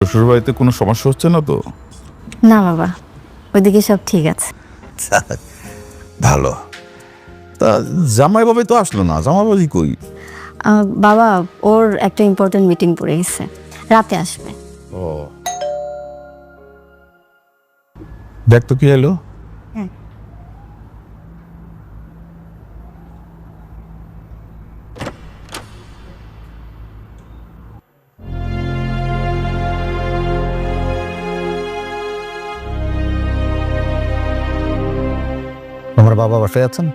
শ্বশুর বাড়িতে কোনো সমস্যা হচ্ছে না তো? না বাবা, ওইদিকে সব ঠিক আছে। ভালো। তা জামাই বাবাই তো আসলো না, জামাই বাবাই কই? বাবা ওর একটা ইম্পর্টেন্ট মিটিং পড়ে গেছে, রাতে আসবে। ও, দেখ তো কি এলো। হ্যাঁ। আমার বাবা বাসায় আছেন?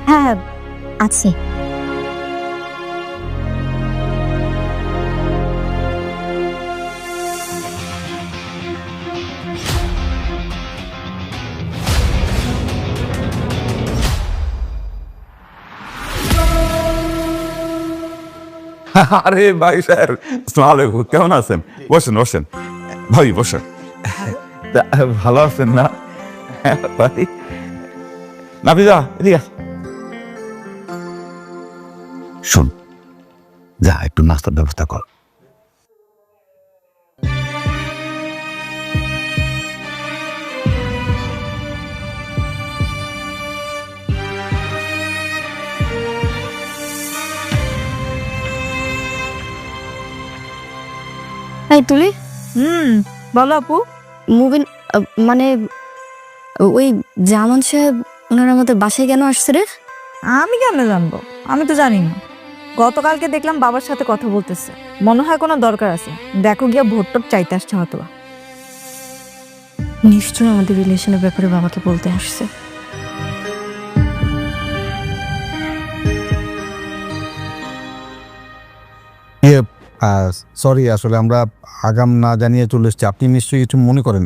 হ্যাঁ আছি। আরে ভাই স্যার, আসসালামু আলাইকুম, কেমন আছেন? বসেন বসেন ভাই, বসেন। তা, ভালো আছেন না ভাই? নাফিজা এদিকে আস। শোন, যা একটু নাস্তার ব্যবস্থা কর। এই তুলি, বলো আপু। মুবিন মানে ওই জামান সাহেব ওনার আমাদের বাসায় কেন আসছে রে? আমি কেন জানবো? আমি তো জানি না। গতকালকে দেখলাম বাবার সাথে কথা বলতেছে, মনে হয় কোনো দরকার আছে। দেখো গিয়া ভোট টোট চাইতে আসছে হয়তো। নিশ্চয়ই আমাদের রিলেশনের ব্যাপারে বাবাকে বলতে আসছে। সরি, আসলে আমরা আগাম না জানিয়ে চলে এসেছি। আপনি নিশ্চয়ই কিছু মনে করেন?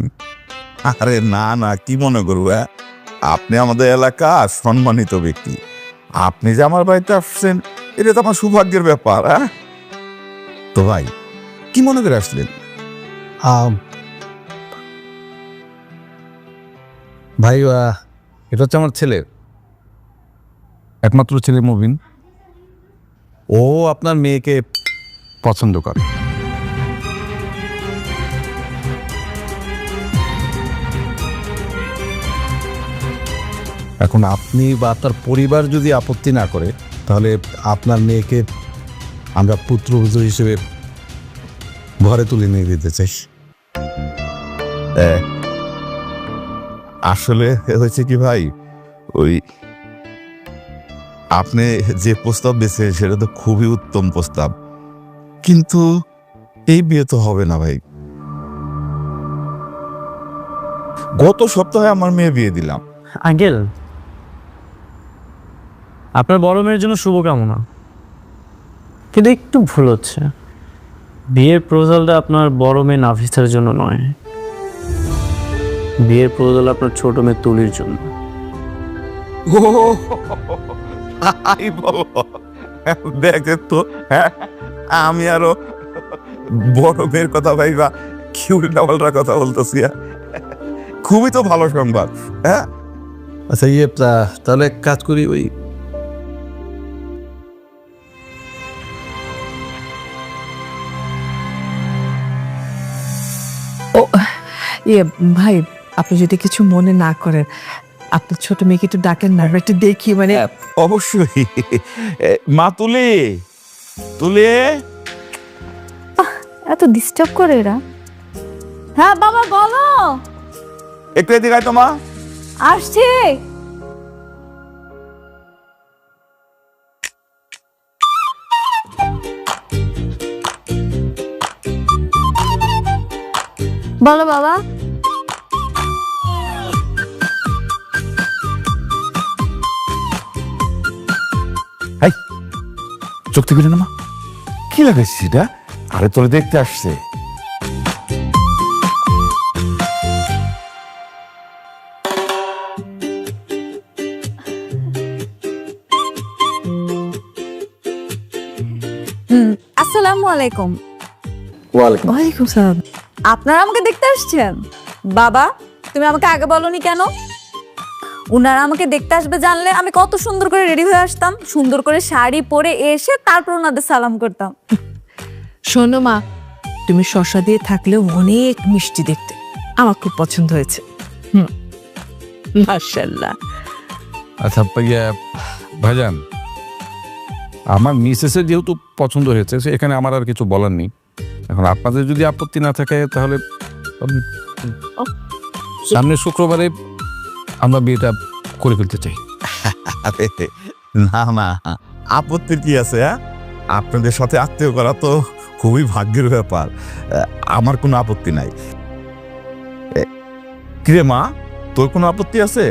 আরে না না, কি মনে করবো? আপনি আমাদের এলাকার সম্মানিত ব্যক্তি, আপনি যে আমার বাড়িতে আসছেন এটা তো আমার সৌভাগ্যের ব্যাপার। তো ভাই, কি মনে করে আসলেন? ভাই, এটা হচ্ছে আমার ছেলে, একমাত্র ছেলে মুবিন। ও আপনার মেয়েকে পছন্দ করে। এখন আপনি বা আপনার পরিবার যদি আপত্তি না করে, তাহলে আপনার মেয়েকে আমরা পুত্রবধূ হিসেবে ঘরে তুলে নিয়ে দিতে চাই। আসলে হয়েছে কি ভাই, ওই আপনি যে প্রস্তাব দিয়েছেন সেটা তো খুবই উত্তম প্রস্তাব, কিন্তু এই বিয়ে তো হবে না ভাই। গত সপ্তাহে আমার মেয়ে বিয়ে দিলাম। আঙ্কেল, আপনার বড় মেয়ের জন্য শুভকামনা, কিন্তু একটু ভুল হচ্ছে। বিয়ের প্রপোজালটা আপনার বড় মেয়ে নাফিসার জন্য নয়, বিয়ের প্রপোজাল আপনার ছোট মেয়ে তুলির জন্য। ও তাই বলো? দেখে তো, আমি আরো বড় মেয়ের কথা ভাইবা কি উল্টা পাল্টা কথা বলতেছি। খুবই তো ভালো সংবাদ। হ্যাঁ, আচ্ছা, তাহলে এক কাজ করি, ওই ভাই, আপনি যদি কিছু মনে না করেন, আপনার ছোট মেয়েকে একটু ডাকেন না, একটু দেখি। মানে অবশ্যই। মা তুলে তুলে এত ডিস্টার্ব করে এরা। হ্যাঁ বাবা বলো। একটু এদিকে আয় তো মা। আসছি। বলো বাবা। চোখ থেকে না মা, কি লাগাইছিস এটা? আরে তোরে দেখতে আসছে। আসসালামু আলাইকুম। ওয়ালাইকুম। ওয়ালাইকুম সালাম। আপনারা আমাকে দেখতে আসছেন? বাবা, তুমি আমাকে আগে বলনি কেন? উনারা আমাকে দেখতে আসবে জানলে আমি কত সুন্দর করে রেডি হয়ে আসতাম, সুন্দর করে শাড়ি পরে এসে তারপর ওনাদের সালাম করতাম। শোনো মা, তুমি শসা দিয়ে থাকলেও অনেক মিষ্টি দেখতে, আমার খুব পছন্দ হয়েছে। মাশাআল্লাহ। আচ্ছা ভাইজান, আমার মিসেসের যেহেতু পছন্দ হয়েছে এখানে আমার আর কিছু বলার নেই। এখন আপনাদের যদি আপত্তি না থাকে তাহলে সামনের শুক্রবারে আমরা বিয়েটা করে ফেলতে চাই। আরে না না, আপত্তির কি আছে? আপনাদের সাথে আত্মীয় করা তো খুবই ভাগ্যের ব্যাপার। আমার কোনো আপত্তি নাই। কিরে মা, তোর কোনো আপত্তি আছে?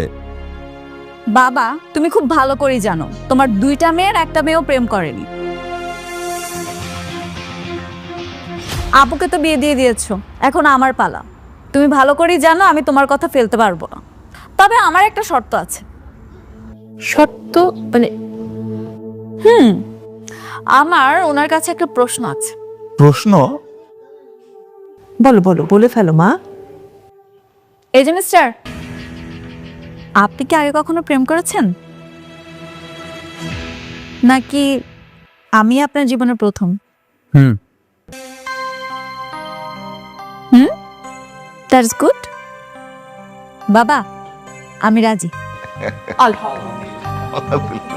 বাবা, তুমি খুব ভালো করেই জানো তোমার 2টা মেয়ের একটা মেয়েও প্রেম করেনি। আপুকে তো বিয়ে দিয়ে দিয়েছো, এখন আমার পালা। তুমি ভালো করেই জানো আমি তোমার কথা ফেলতে পারবো না, তবে আমার একটা শর্ত আছে। শর্ত মানে? আমার ওনার কাছে একটা প্রশ্ন আছে। প্রশ্ন? বলো বলো, বলে ফেলো মা। এই যে মিস্টার, আপনি কি আগে কখনো প্রেম করেছেন, নাকি আমি আপনার জীবনের প্রথম? হুম। That's good. বাবা, আমি রাজি। আলহামদুলিল্লাহ।